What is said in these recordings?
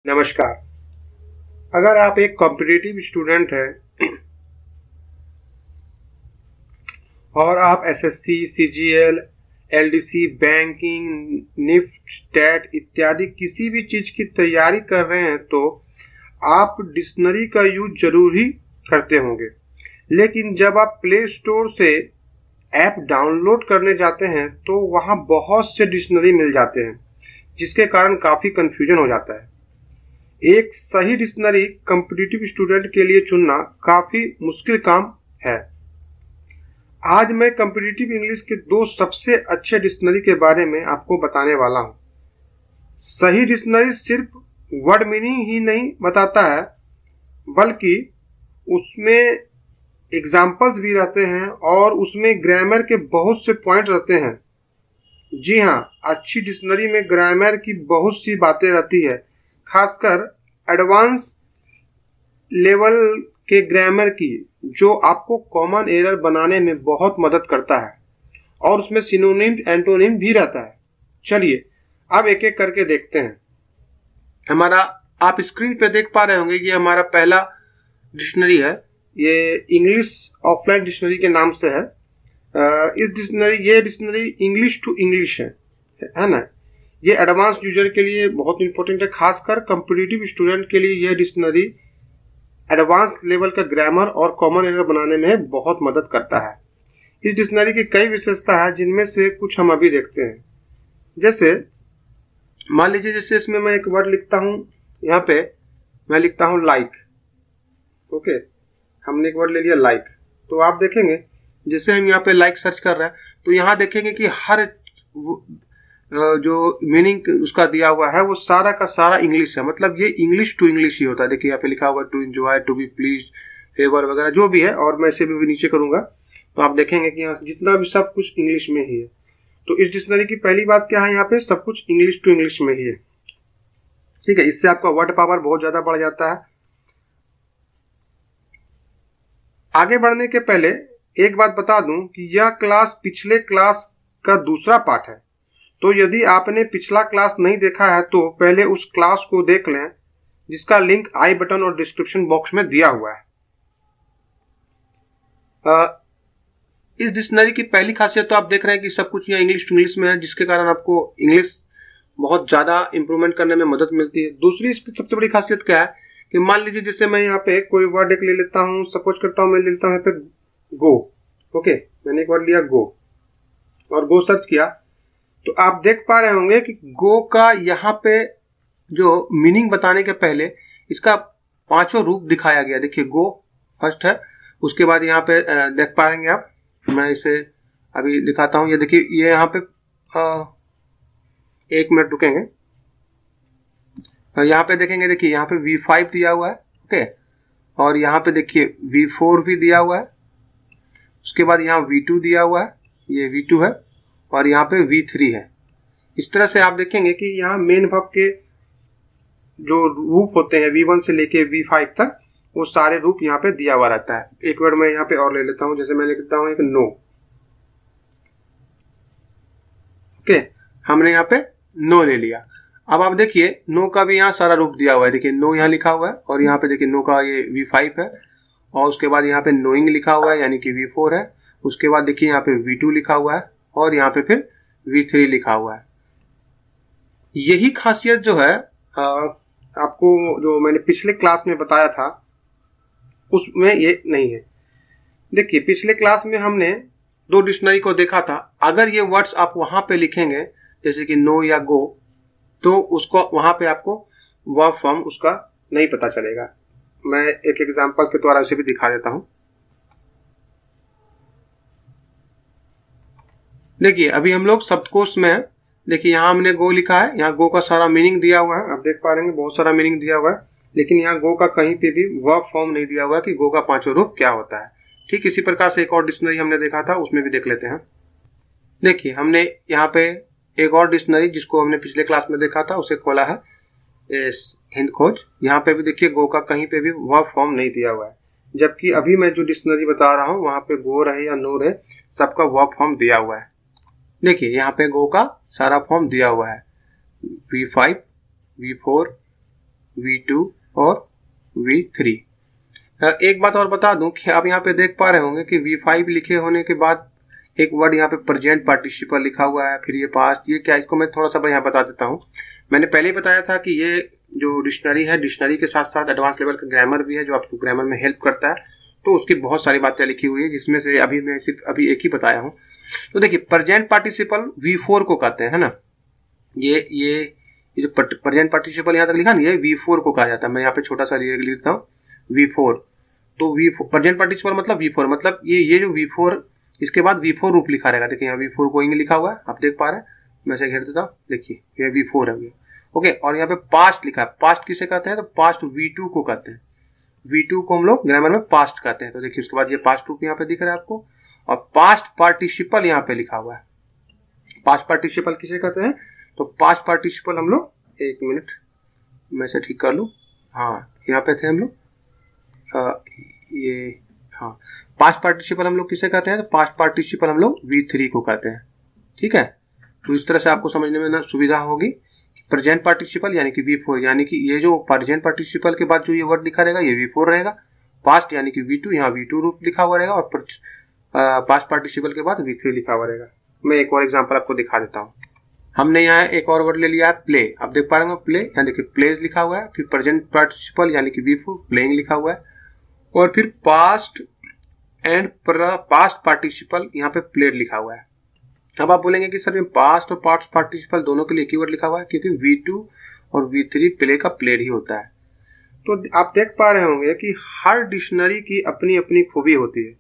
नमस्कार। अगर आप एक कॉम्पिटिटिव स्टूडेंट हैं और आप SSC, CGL, LDC, banking, NIFT, TET इत्यादि किसी भी चीज की तैयारी कर रहे हैं तो आप डिक्शनरी का यूज जरूर ही करते होंगे। लेकिन जब आप प्ले स्टोर से ऐप डाउनलोड करने जाते हैं तो वहां बहुत से डिक्शनरी मिल जाते हैं, जिसके कारण काफी कंफ्यूजन हो जाता है। एक सही डिक्शनरी कॉम्पिटिटिव स्टूडेंट के लिए चुनना काफी मुश्किल काम है। आज मैं कॉम्पिटिटिव इंग्लिश के दो सबसे अच्छे डिक्शनरी के बारे में आपको बताने वाला हूं। सही डिक्शनरी सिर्फ वर्ड मीनिंग ही नहीं बताता है, बल्कि उसमें एग्जाम्पल्स भी रहते हैं और उसमें ग्रामर के बहुत से पॉइंट रहते हैं। जी हाँ, अच्छी डिक्शनरी में ग्रामर की बहुत सी बातें रहती है, खासकर एडवांस लेवल के ग्रामर की, जो आपको कॉमन एरर बनाने में बहुत मदद करता है और उसमें सिनोनिम एंटोनिम भी रहता है। चलिए अब एक एक करके देखते हैं। हमारा आप स्क्रीन पे देख पा रहे होंगे कि हमारा पहला डिक्शनरी है। ये इंग्लिश ऑफलाइन डिक्शनरी के नाम से है। ये डिक्शनरी इंग्लिश टू इंग्लिश है ना। ये एडवांस यूजर के लिए बहुत इंपॉर्टेंट है, खासकर कॉम्पिटिटिव स्टूडेंट के लिए यह डिक्शनरी एडवांस लेवल का ग्रामर और कॉमन एरर बनाने में बहुत मदद करता है। इस डिक्शनरी की कई विशेषता है, जिनमें से कुछ हम अभी देखते हैं। जैसे मान लीजिए, जैसे इसमें मैं एक वर्ड लिखता हूं, यहाँ पे मैं लिखता हूं लाइक। ओके, हमने एक वर्ड ले लिया लाइक। तो आप देखेंगे जैसे हम यहाँ पे लाइक सर्च कर रहे हैं तो यहाँ देखेंगे कि हर जो मीनिंग उसका दिया हुआ है वो सारा का सारा इंग्लिश है। मतलब ये इंग्लिश टू इंग्लिश ही होता है। देखिए यहाँ पे लिखा हुआ है to enjoy, to be please, favour वगैरह जो भी है। और मैं इसे भी नीचे करूंगा तो आप देखेंगे कि यहाँ जितना भी सब कुछ इंग्लिश में ही है। तो इस डिक्शनरी की पहली बात क्या है, यहाँ पे सब कुछ इंग्लिश टू इंग्लिश में ही है। ठीक है, इससे आपका वर्ड पावर बहुत ज्यादा बढ़ जाता है। आगे बढ़ने के पहले एक बात बता दूं कि यह क्लास पिछले क्लास का दूसरा पार्ट है। तो यदि आपने पिछला क्लास नहीं देखा है तो पहले उस क्लास को देख लें, जिसका लिंक आई बटन और डिस्क्रिप्शन बॉक्स में दिया हुआ है। इस डिक्शनरी की पहली खासियत तो आप देख रहे हैं कि सब कुछ यहाँ इंग्लिश टू इंग्लिश में है, जिसके कारण आपको इंग्लिश बहुत ज्यादा इंप्रूवमेंट करने में मदद मिलती है। दूसरी इसकी सबसे बड़ी खासियत क्या है कि मान लीजिए जैसे मैं यहाँ पे कोई वर्ड एक ले लेता हूँ, सपोज करता हूँ मैं ले लेता हूँ यहाँ पे गो। ओके, मैंने एक वर्ड लिया गो और गो सर्च किया तो आप देख पा रहे होंगे कि गो का यहाँ पे जो मीनिंग बताने के पहले इसका पांचों रूप दिखाया गया। देखिए गो फर्स्ट है, उसके बाद यहाँ पे देख पाएंगे आप, मैं इसे अभी दिखाता हूँ। ये देखिए ये यहाँ पे एक मिनट रुकेंगे, यहाँ पे देखेंगे, देखिए यहाँ पे V5 दिया हुआ है। ओके, और यहाँ पे देखिए V4 भी दिया हुआ है। उसके बाद यहाँ V2 दिया हुआ है, ये V2 है, और यहाँ पे V3 है। इस तरह से आप देखेंगे कि यहाँ मेन वर्ब के जो रूप होते हैं V1 से लेके V5 तक, वो सारे रूप यहाँ पे दिया हुआ रहता है। एक वर्ड मैं यहाँ पे और ले लेता हूँ, जैसे मैं लिखता हूँ एक नो। ओके, हमने यहाँ पे नो ले लिया। अब आप देखिए नो का भी यहाँ सारा रूप दिया हुआ है। देखिए नो यहाँ लिखा हुआ है और यहाँ पे देखिए नो का ये V5 है, और उसके बाद यहाँ पे नोइंग लिखा हुआ है यानी कि V4 है। उसके बाद देखिए यहाँ पे V2 लिखा हुआ है और यहाँ पे फिर V3 लिखा हुआ है। यही खासियत जो है आपको जो मैंने पिछले क्लास में बताया था उसमें ये नहीं है। देखिए पिछले क्लास में हमने दो डिक्शनरी को देखा था। अगर ये वर्ड्स आप वहां पे लिखेंगे जैसे कि नो या गो, तो उसको वहां पे आपको वर्ब फॉर्म उसका नहीं पता चलेगा। मैं एक एग्जांपल के द्वारा उसे भी दिखा देता हूं। देखिए अभी हम लोग शब्दकोश में है। देखिए यहाँ हमने गो लिखा है, यहाँ गो का सारा मीनिंग दिया हुआ है। आप देख पा रहे हैं बहुत सारा मीनिंग दिया हुआ है, लेकिन यहाँ गो का कहीं पे भी वर्ब फॉर्म नहीं दिया हुआ कि गो का पांचों रूप क्या होता है। ठीक इसी प्रकार से एक और डिक्शनरी हमने देखा था, उसमें भी देख लेते हैं। देखिए हमने यहाँ पे एक और डिक्शनरी जिसको हमने पिछले क्लास में देखा था उसे खोला है, हिंद खोज। यहाँ पे भी देखिए गो का कहीं पे भी वर्ब फॉर्म नहीं दिया हुआ है, जबकि अभी मैं जो डिक्शनरी बता रहा हूँ वहां पे गो रहे या नो रहे सबका वर्ब फॉर्म दिया हुआ है। देखिए यहाँ पे गो का सारा फॉर्म दिया हुआ है, V5, V4, V2 और V3। एक बात और बता दूं कि आप यहाँ पे देख पा रहे होंगे कि V5 लिखे होने के बाद एक वर्ड यहाँ पे प्रेजेंट पार्टिसिपल लिखा हुआ है, फिर ये पास्ट, ये क्या, इसको मैं थोड़ा सा यहाँ बता देता हूँ। मैंने पहले ही बताया था कि ये जो डिक्शनरी है, डिक्शनरी के साथ साथ एडवांस लेवल का ग्रामर भी है जो आपको ग्रामर में हेल्प करता है। तो उसकी बहुत सारी बातें लिखी हुई है जिसमें से अभी मैं सिर्फ अभी एक ही बताया हूँ। तो देखिए प्रेजेंट पार्टिसिपल V4 को कहते हैं, है ना। ये जो प्रेजेंट पार्टिसिपल यहाँ तक लिखा ना, ये V4 को कहा जाता है। मैं यहाँ पे छोटा सा लिखता हूँ V4। तो V4 प्रेजेंट पार्टिसिपल मतलब V4, मतलब ये जो V4 इसके बाद V4 रूप लिखा रहेगा। देखिए यहाँ V4 गोइंग लिखा हुआ है, आप देख पा रहे हैं। मैं इसे घेर देता हूँ, देखिए ये V4 है। ओके, और यहाँ पे पास्ट लिखा है। पास्ट किसे कहते हैं? तो पास्ट V2 को कहते हैं। V2 को हम लोग ग्रामर में पास्ट कहते हैं। तो देखिए उसके बाद ये पास्ट रूप यहाँ पे दिख रहा है आपको, और पास्ट पार्टिसिपल यहाँ पे लिखा हुआ है। पास्ट पार्टिसिपल किसे कहते हैं? तो पास्ट पार्टिसिपल हम लोग, एक मिनट मैं इसे ठीक कर लूँ। हाँ, यहाँ पे थे हम लोग, ये हाँ, पास्ट पार्टिसिपल हम लोग किसे कहते हैं? तो पास्ट पार्टिसिपल हम लोग V3 को कहते हैं। ठीक है, तो इस तरह से आपको समझने में ना सुविधा होगी। प्रेजेंट पार्टिसिपल यानी कि V4, यानी कि ये जो प्रेजेंट पार्टिसिपल के बाद जो ये वर्ड लिखा रहेगा ये V4 रहेगा। पास्ट यानी कि V2, यहाँ V2 रूप लिखा हुआ रहेगा, और पास्ट पार्टिसिपल के बाद V3 लिखा हुआ रहेगा। मैं एक और एग्जांपल आपको दिखा देता हूँ। हमने यहाँ एक और वर्ड ले लिया है प्ले। आप देख पा रहे हैं प्ले, यहाँ देखिए प्लेज लिखा हुआ है, फिर प्रेजेंट पार्टिसिपल यानी कि V4 प्लेइंग लिखा हुआ है, और फिर पास्ट एंड पास्ट पार्टिसिपल यहाँ पे प्लेड लिखा हुआ है। अब आप बोलेंगे कि सर पास्ट और पास्ट पार्टिसिपल दोनों के लिए एक ही वर्ड लिखा हुआ है, क्योंकि V2 और V3 प्ले का प्लेड ही होता है। तो आप देख पा रहे होंगे कि हर डिक्शनरी की अपनी अपनी खूबी होती है।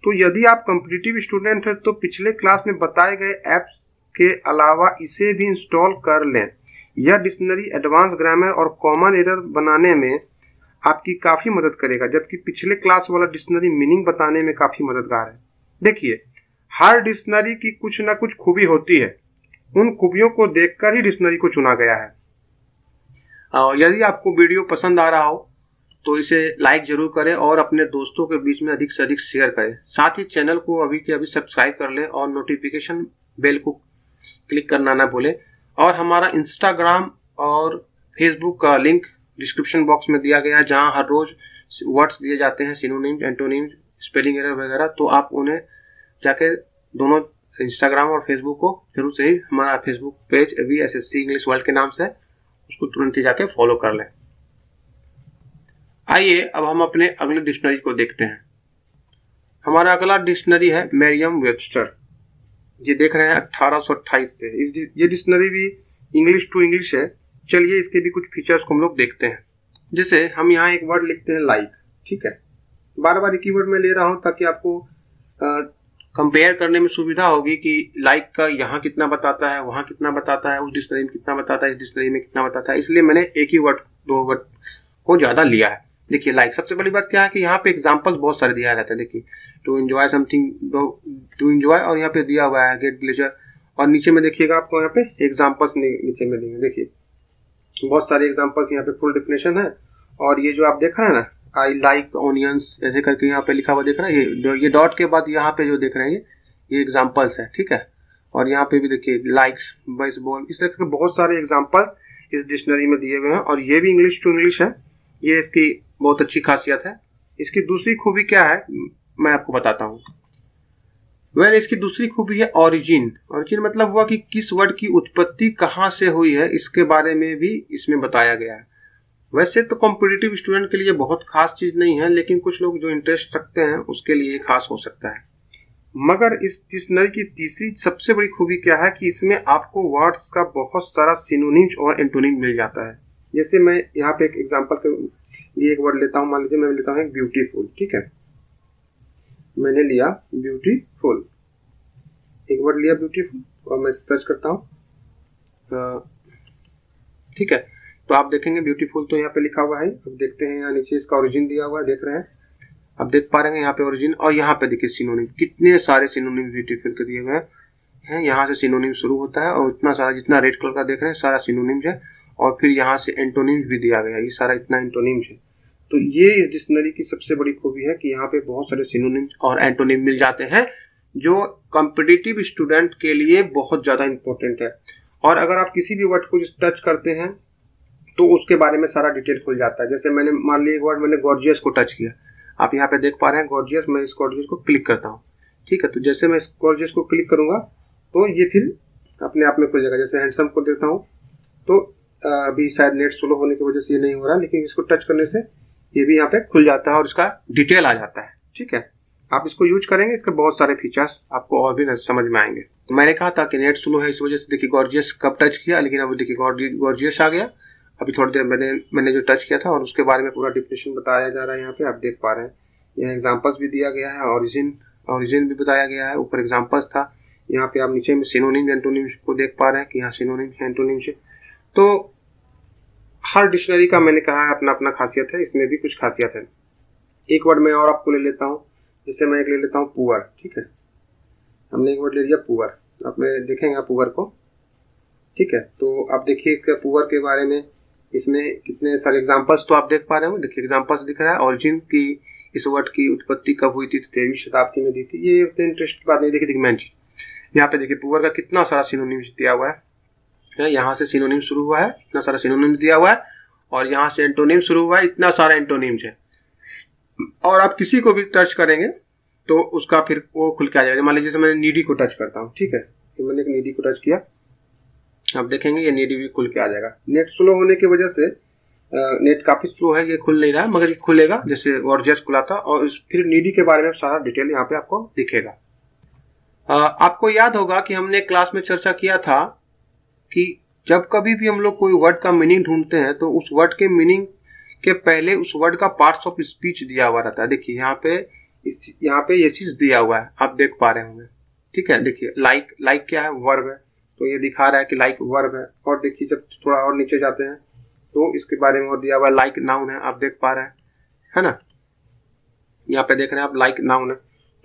तो यदि आप कॉम्पिटिटिव स्टूडेंट हैं तो पिछले क्लास में बताए गए ऐप्स के अलावा इसे भी इंस्टॉल कर लें। यह डिक्शनरी एडवांस ग्रामर और कॉमन एरर बनाने में आपकी काफी मदद करेगा, जबकि पिछले क्लास वाला डिक्शनरी मीनिंग बताने में काफी मददगार है। देखिए, हर डिक्शनरी की कुछ ना कुछ खूबी होती है, उन खूबियों को देखकर ही डिक्शनरी को चुना गया है। यदि आपको वीडियो पसंद आ रहा हो तो इसे लाइक जरूर करें और अपने दोस्तों के बीच में अधिक से अधिक शेयर करें। साथ ही चैनल को अभी के अभी सब्सक्राइब कर लें और नोटिफिकेशन बेल को क्लिक करना ना भूलें। और हमारा इंस्टाग्राम और फेसबुक का लिंक डिस्क्रिप्शन बॉक्स में दिया गया है, जहां हर रोज वर्ड्स दिए जाते हैं, सिनोनिम्स, एंटोनिम्स, स्पेलिंग एरर वगैरह। तो आप उन्हें जाके दोनों इंस्टाग्राम और फेसबुक को जरूर से ही, हमारा Facebook page VSSC English world के नाम से, उसको तुरंत ही जाके फॉलो कर लें। आइए अब हम अपने अगले डिक्शनरी को देखते हैं। हमारा अगला डिक्शनरी है मेरियम वेबस्टर। ये देख रहे हैं 1828 से। ये डिक्शनरी भी इंग्लिश टू इंग्लिश है। चलिए इसके भी कुछ फीचर्स को हम लोग देखते हैं। जैसे हम यहाँ एक वर्ड लिखते हैं लाइक, ठीक है। बार बार एक ही वर्ड में ले रहा हूँ ताकि आपको कंपेयर करने में सुविधा होगी कि लाइक का यहाँ कितना बताता है, वहाँ कितना बताता है, उस डिक्शनरी में कितना बताता है, इस डिक्शनरी में कितना बताता है। इसलिए मैंने एक ही वर्ड, दो वर्ड को ज्यादा लिया है। देखिए लाइक, सबसे बड़ी बात क्या है कि यहाँ पे एग्जांपल्स बहुत सारे दिया रहता है। देखिए to enjoy something, to enjoy, और यहाँ पे दिया हुआ है गेट प्लेजर, और नीचे में देखिएगा आपको यहाँ पे एग्जांपल्स नीचे में देंगे। देखिए बहुत सारे एग्जांपल्स यहाँ पे फुल डेफिनेशन है। और ये जो आप देख रहे हैं ना, आई लाइक ऑनियंस ऐसे करके यहाँ पे लिखा हुआ दिख रहा है। ये डॉट के बाद यहाँ पे जो देख रहे हैं ये एग्जांपल्स है, ठीक है। और यहाँ पे भी देखिए लाइक्स, बेसबॉल, इस तरह के बहुत सारे एग्जांपल्स इस डिक्शनरी में दिए हुए हैं। और ये भी इंग्लिश टू इंग्लिश है। ये इसकी बहुत अच्छी खासियत है। इसकी दूसरी खूबी क्या है मैं आपको बताता हूँ। इसकी दूसरी खूबी है ओरिजिन। ओरिजिन मतलब हुआ कि किस वर्ड की उत्पत्ति कहाँ से हुई है, इसके बारे में भी इसमें बताया गया है। वैसे तो कॉम्पिटिटिव स्टूडेंट के लिए बहुत खास चीज नहीं है, लेकिन कुछ लोग जो इंटरेस्ट रखते हैं उसके लिए खास हो सकता है। मगर इस डिक्शनरी की तीसरी सबसे बड़ी खूबी क्या है कि इसमें आपको वर्ड्स का बहुत सारा सिनोनिम्स और एंटोनिम मिल जाता है। जैसे मैं यहाँ पे एक एग्जांपल के लिए एक वर्ड लेता हूँ। मान लीजिए मैं लेता हूँ ब्यूटीफुल, ठीक है। मैंने लिया ब्यूटीफुल, एक वर्ड लिया ब्यूटीफुल, और मैं सर्च करता हूँ, ठीक है। तो आप देखेंगे ब्यूटीफुल तो यहाँ पे लिखा हुआ है। अब देखते हैं यहाँ नीचे इसका ओरिजिन दिया हुआ है, देख रहे हैं आप, देख पा रहे हैं यहाँ पे ओरिजिन। और यहाँ पे देखिए सिनोनिम, कितने सारे सिनोनिम ब्यूटीफुल के दिए हुए हैं। यहाँ से सिनोनिम शुरू होता है, और इतना सारा, जितना रेड कलर का देख रहे हैं सारा सिनोनिम्स है। और फिर यहाँ से एंटोनिम्स भी दिया गया है, ये सारा इतना एंटोनिम्स है। तो ये इस डिक्शनरी की सबसे बड़ी खूबी है कि यहाँ पे बहुत सारे सिनोनिम्स और एंटोनिम मिल जाते हैं, जो कॉम्पिटिटिव स्टूडेंट के लिए बहुत ज्यादा इंपॉर्टेंट है। और अगर आप किसी भी वर्ड को टच करते हैं तो उसके बारे में सारा डिटेल खुल जाता है। जैसे मैंने मान लिया एक वर्ड मैंने गॉर्जियस को टच किया, आप यहाँ पे देख पा रहे हैं गॉर्जियस, मैं इस गॉर्जियस को क्लिक करता हूँ, ठीक है। तो जैसे मैं इस गॉर्जियस को क्लिक करूंगा तो ये फिर अपने आप में खुल जाएगा। जैसे हैंडसम को देता हूँ तो अभी शायद नेट स्लो होने की वजह से ये नहीं हो रहा, लेकिन इसको टच करने से ये भी यहाँ पे खुल जाता है और इसका डिटेल आ जाता है, ठीक है। आप इसको यूज करेंगे, इसके बहुत सारे फीचर्स आपको और भी समझ में आएंगे। तो मैंने कहा था कि नेट स्लो है, इस वजह से देखिए गॉर्जियस कब टच किया, लेकिन अब देखिए गॉर्जियस आ गया। अभी थोड़ी देर मैंने जो टच किया था और उसके बारे में पूरा डिफिनेशन बताया जा रहा है। यहाँ पे आप देख पा रहे हैं, यहाँ एग्जांपल्स भी दिया गया है, ओरिजिन भी बताया गया है, ऊपर एग्जांपल्स था। यहाँ पे आप नीचे में सिनोनिम एंटोनिम को देख पा रहे हैं कि यहाँ सिनोनिम एंटोनिम से। तो हर डिक्शनरी का मैंने कहा है अपना अपना खासियत है, इसमें भी कुछ खासियत है। एक वर्ड मैं और आपको ले लेता हूँ, जैसे मैं एक ले लेता हूँ पुअर, ठीक है। हमने एक वर्ड ले लिया पुअर, आप में देखेंगे पुअर को, ठीक है। तो आप देखिए पुअर के बारे में इसमें कितने सारे एग्जांपल्स तो आप देख पा रहे हो। देखिए एग्जांपल्स दिख रहा है, ओरिजिन की इस वर्ड की उत्पत्ति कब हुई थी, 13वीं शताब्दी में दी थी। ये उतने इंटरेस्ट की बात नहीं। देखिए मेन चीज यहाँ पे देखिए पुअर का कितना सारा सिनोनिम्स दिया हुआ है। यहाँ से सिनोनिम शुरू हुआ है, इतना सारा सिनोनिम दिया हुआ है, और यहाँ से एंटोनिम शुरू हुआ है, इतना सारा एंटोनिम्स है। और आप किसी को भी टच करेंगे तो उसका फिर वो खुल के आ जाएगा। मान लीजिए जैसे मैंने नीडी को टच करता हूँ, ठीक है, तो मैंने एक नीडी को टच किया, आप देखेंगे ये नीडी भी खुल के आ जाएगा। नेट स्लो होने की वजह से नेट काफी स्लो है, ये खुल नहीं रहा है, मगर ये खुलेगा जैसे गॉर्जियस खुला था। और फिर नीडी के बारे में सारा डिटेल यहाँ पे आपको दिखेगा। आपको याद होगा कि हमने क्लास में चर्चा किया था कि जब कभी भी हम लोग कोई वर्ड का मीनिंग ढूंढते हैं तो उस वर्ड के मीनिंग के पहले उस वर्ड का पार्ट्स ऑफ स्पीच दिया हुआ रहता है। देखिए यहाँ पे ये चीज दिया हुआ है, आप देख पा रहे होंगे, ठीक है। देखिए लाइक क्या है, वर्ब है, तो ये दिखा रहा है कि लाइक वर्ब है। और देखिए जब थोड़ा और नीचे जाते हैं तो इसके बारे में और दिया हुआ है, लाइक नाउन है, आप देख पा रहे हैं, है ना। यहाँ पे देख रहे हैं आप, लाइक नाउन है।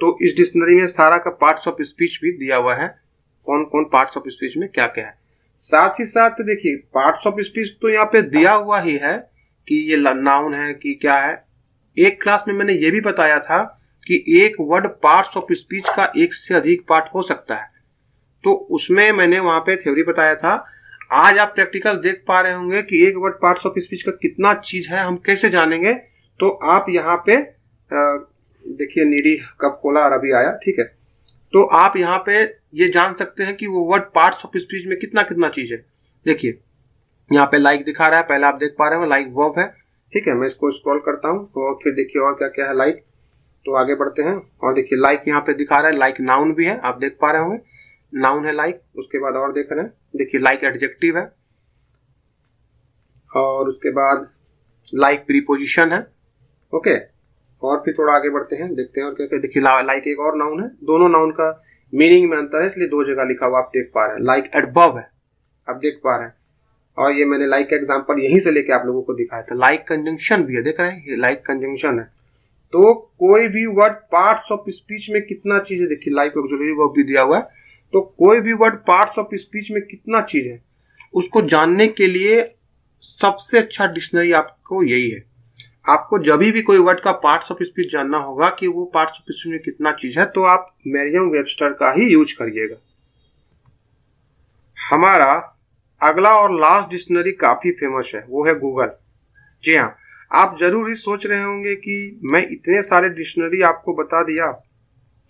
तो इस डिक्शनरी में सारा का पार्ट्स ऑफ स्पीच भी दिया हुआ है, कौन कौन पार्ट्स ऑफ स्पीच में क्या क्या है। साथ ही साथ देखिए पार्ट्स ऑफ स्पीच तो यहाँ पे दिया हुआ ही है कि ये नाउन है कि क्या है। एक क्लास में मैंने ये भी बताया था कि एक वर्ड पार्ट्स ऑफ स्पीच का एक से अधिक पार्ट हो सकता है, तो उसमें मैंने वहां पे थ्योरी बताया था। आज आप प्रैक्टिकल देख पा रहे होंगे कि एक वर्ड पार्ट्स ऑफ स्पीच का कितना चीज है, हम कैसे जानेंगे। तो आप यहाँ पे देखिए नीडी कब खोला और अभी आया, ठीक है। तो आप यहाँ पे ये जान सकते हैं कि वो वर्ड पार्ट्स ऑफ स्पीच में कितना कितना चीज है। देखिए यहाँ पे लाइक दिखा रहा है, पहले आप देख पा रहे हो लाइक वर्ब है, ठीक है। मैं इसको स्क्रॉल करता हूँ और फिर देखिए और क्या क्या है लाइक। तो आगे बढ़ते हैं और देखिए लाइक यहाँ पे दिखा रहा है, लाइक नाउन भी है, आप देख पा रहे होंगे, नाउन है लाइक। उसके बाद और देख रहे हैं, देखिए लाइक एडजेक्टिव है, और उसके बाद लाइक प्रीपोजिशन है, ओके। और फिर थोड़ा आगे बढ़ते हैं, देखते हैं और क्या क्या। देखिए लाइक एक और नाउन है, दोनों नाउन का मीनिंग में अंतर है, इसलिए दो जगह लिखा हुआ आप देख पा रहे हैं। लाइक एडवर्ब है, आप देख पा रहे हैं। और ये मैंने लाइक का एग्जांपल यहीं से लेके आप लोगों को दिखाया था। लाइक कंजंक्शन भी है, देख रहे हैं, ये लाइक कंजंक्शन है। तो कोई भी वर्ड पार्ट्स ऑफ स्पीच में कितना चीज है, देखिए लाइक ऑक्सिलरी वर्ब भी दिया हुआ है। तो कोई भी वर्ड पार्ट्स ऑफ स्पीच में कितना चीज है, उसको जानने के लिए सबसे अच्छा डिक्शनरी आपको यही है। आपको जब भी कोई वर्ड का पार्ट्स ऑफ स्पीच जानना होगा कि वो पार्ट्स ऑफ स्पीच में कितना चीज है, तो आप मेरियम वेबस्टर का ही यूज करिएगा। हमारा अगला और लास्ट डिक्शनरी काफी फेमस है, वो है गूगल। जी हाँ, आप जरूर ही सोच रहे होंगे कि मैं इतने सारे डिक्शनरी आपको बता दिया,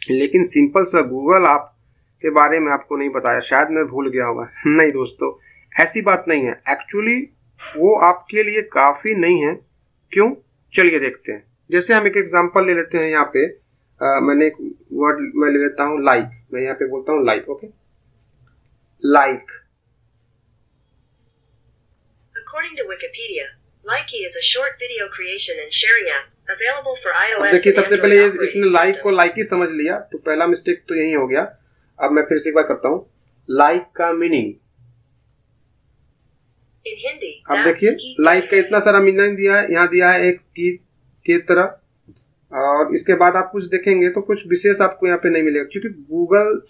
लेकिन सिंपल सा गूगल आप के बारे में आपको नहीं बताया, शायद मैं भूल गया होगा। नहीं दोस्तों, ऐसी बात नहीं है। एक्चुअली वो आपके लिए काफी नहीं है। क्यों, चलिए देखते हैं। जैसे हम एक एग्जांपल ले लेते हैं। यहाँ पे मैंने एक वर्ड मैं ले लेता हूँ लाइक। मैं यहाँ पे बोलता हूँ like, okay. Like According to Wikipedia, Likey is a short video creation and sharing app available for iOS. देखिए and सबसे Android पहले operating इसने लाइक को systems. लाइक ही समझ लिया, तो पहला मिस्टेक तो यही हो गया। अब मैं फिर से एक बार करता हूँ, लाइक का मीनिंग। In Hindi, अब that देखिए की लाइक का इतना सारा मीनिंग दिया है, यहाँ दिया है एक की तरह। और इसके बाद आप कुछ देखेंगे तो कुछ विशेष आपको यहाँ पे नहीं मिलेगा, क्योंकि गूगल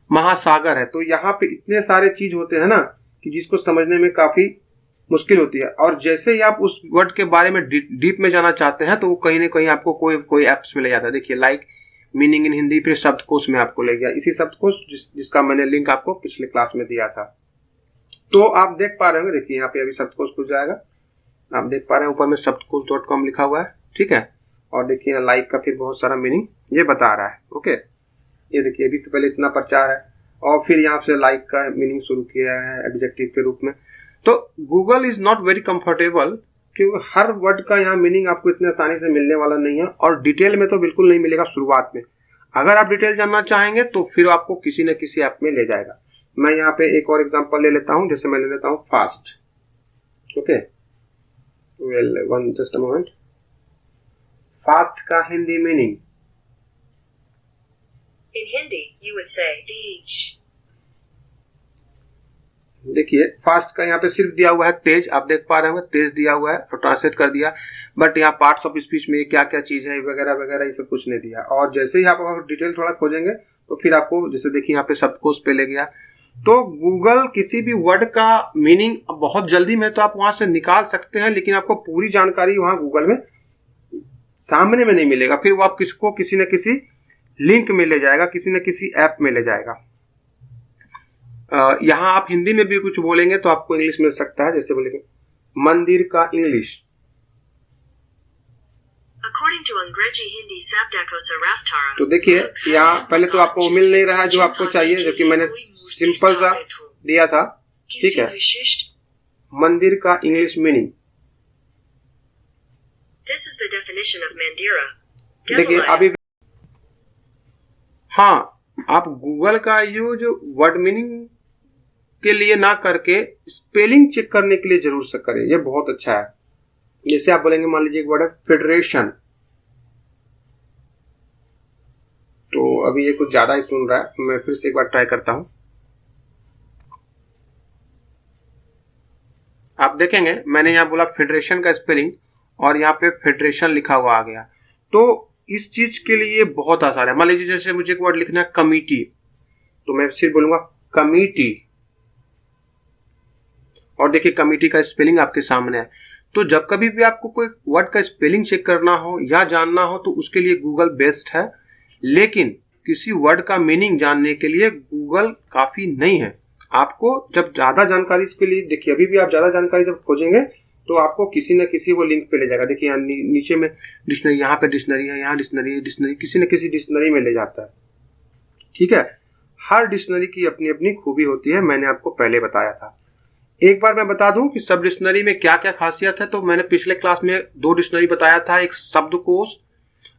महासागर है। तो यहाँ पे इतने सारे चीज होते हैं ना कि जिसको समझने में काफी मुश्किल होती है। और जैसे ही आप उस वर्ड के बारे में डीप में जाना चाहते हैं तो वो कहीं ना कहीं आपको कोई एप्स में ले जाता है। देखिए लाइक मीनिंग इन हिंदी, फिर शब्दकोश में आपको ले गया, इसी शब्दकोश जिसका मैंने लिंक आपको पिछले क्लास में दिया था। तो आप देख पा रहे होंगे, देखिए यहाँ पे अभी शब्दकोश खुल जाएगा, आप देख पा रहे हैं ऊपर में शब्दकोश.com लिखा हुआ है, ठीक है। और देखिए लाइक का फिर बहुत सारा मीनिंग ये बता रहा है, ओके। ये देखिए अभी तो पहले इतना प्रचार है और फिर यहाँ से लाइक का मीनिंग शुरू किया है एडजेक्टिव के रूप में। तो Google is not very comfortable, क्योंकि हर वर्ड का यहाँ मीनिंग आपको इतने आसानी से मिलने वाला नहीं है, और डिटेल में तो बिल्कुल नहीं मिलेगा शुरुआत में। अगर आप डिटेल जानना चाहेंगे तो फिर आपको किसी न किसी ऐप में ले जाएगा। मैं यहाँ पे एक और एग्जांपल ले लेता हूँ, जैसे मैं ले लेता हूँ fast, okay. Well one just a moment. Fast का Hindi meaning, In Hindi, you would say तेज। देखिए फास्ट का यहाँ पे सिर्फ दिया हुआ है तेज, आप देख पा रहे होंगे तेज दिया हुआ है और ट्रांसलेट कर दिया, बट यहाँ पार्ट्स ऑफ स्पीच में क्या क्या चीज है वगैरह वगैरह ये सब कुछ नहीं दिया। और जैसे ही आप अगर डिटेल थोड़ा खोजेंगे तो फिर आपको, जैसे देखिए यहाँ पे शब्दकोश पे ले गया। तो गूगल किसी भी वर्ड का मीनिंग बहुत जल्दी में तो आप वहां से निकाल सकते हैं, लेकिन आपको पूरी जानकारी वहां गूगल में सामने में नहीं मिलेगा। फिर वो आप किसको किसी न किसी लिंक में ले जाएगा, किसी न किसी ऐप में ले जाएगा। यहाँ आप हिंदी में भी कुछ बोलेंगे तो आपको इंग्लिश मिल सकता है, जैसे बोलेंगे मंदिर का इंग्लिश। According to अंग्रेजी हिंदी शब्दकोश राफ्तारा। तो देखिए यहाँ पहले तो आपको मिल नहीं रहा है जो आपको चाहिए, जो कि मैंने सिंपल सा दिया था, ठीक है। मंदिर का English meaning, This is the definition of Mandira। देखिए अभी हाँ, आप गूगल का यूज वर्ड मीनिंग के लिए ना करके स्पेलिंग चेक करने के लिए जरूर से करें, ये बहुत अच्छा है। जैसे आप बोलेंगे, मान लीजिए एक वर्ड है फेडरेशन, तो अभी ये कुछ ज्यादा ही सुन रहा है, मैं फिर से एक बार ट्राई करता हूं। आप देखेंगे मैंने यहाँ बोला फेडरेशन का स्पेलिंग और यहाँ पे फेडरेशन लिखा हुआ आ गया। तो इस चीज के लिए बहुत आसान है। मान लीजिए जैसे मुझे एक वर्ड लिखना है कमिटी, तो मैं सिर्फ बोलूंगा कमिटी, और देखिए कमिटी का स्पेलिंग आपके सामने है। तो जब कभी भी आपको कोई वर्ड का स्पेलिंग चेक करना हो या जानना हो तो उसके लिए गूगल बेस्ट है, लेकिन किसी वर्ड का मीनिंग जानने के लिए गूगल काफी नहीं है। आपको जब ज्यादा जानकारी इसके लिए, देखिए अभी भी आप ज्यादा जानकारी जब खोजेंगे तो आपको किसी न किसी वो लिंक पे ले जाएगा। देखिए यहाँ नीचे में डिक्शनरी, यहाँ पे डिक्शनरी है, यहाँ डिक्शनरी है, डिक्शनरी किसी न किसी डिक्शनरी में ले जाता है, ठीक है। हर डिक्शनरी की अपनी अपनी खूबी होती है, मैंने आपको पहले बताया था। एक बार मैं बता दूं कि सब डिक्शनरी में क्या क्या खासियत है। तो मैंने पिछले क्लास में 2 डिक्शनरी बताया था, एक शब्दकोश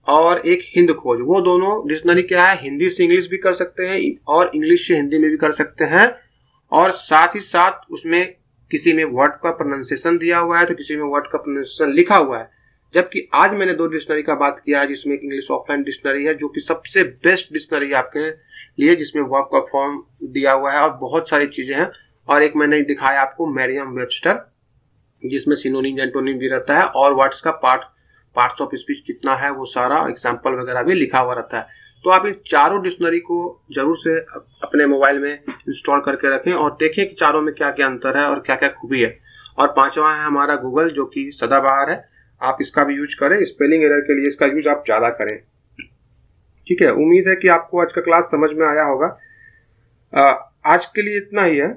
और एक हिंद खोज। वो दोनों डिक्शनरी क्या है, हिंदी से इंग्लिश भी कर सकते हैं और इंग्लिश से हिंदी में भी कर सकते हैं, और साथ ही साथ उसमें किसी में वर्ड का प्रोनाउंसिएशन दिया हुआ है तो किसी में वर्ड का प्रोनाउंसिएशन लिखा हुआ है। जबकि आज मैंने 2 डिक्शनरी का बात किया है, जिसमें एक इंग्लिश ऑफलाइन डिक्शनरी है जो कि सबसे बेस्ट डिक्शनरी है आपके लिए, जिसमें वर्ब का फॉर्म दिया हुआ है और बहुत सारी चीजें हैं। और एक मैंने दिखाया आपको मैरियम वेबस्टर, जिसमें सिनोनिम एंटोनिम भी रहता है और वर्ड्स का पार्ट्स ऑफ स्पीच कितना है वो सारा एग्जाम्पल वगैरह भी लिखा हुआ रहता है। तो आप इन चारों डिक्शनरी को जरूर से अपने मोबाइल में इंस्टॉल करके रखें और देखें कि चारों में क्या क्या अंतर है और क्या क्या खूबी है। और 5वां है हमारा गूगल, जो कि सदाबहार है, आप इसका भी यूज करें। स्पेलिंग एरर के लिए इसका यूज आप ज्यादा करें, ठीक है। उम्मीद है कि आपको आज का क्लास समझ में आया होगा। आज के लिए इतना ही है।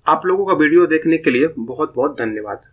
आप लोगों का वीडियो देखने के लिए बहुत बहुत धन्यवाद।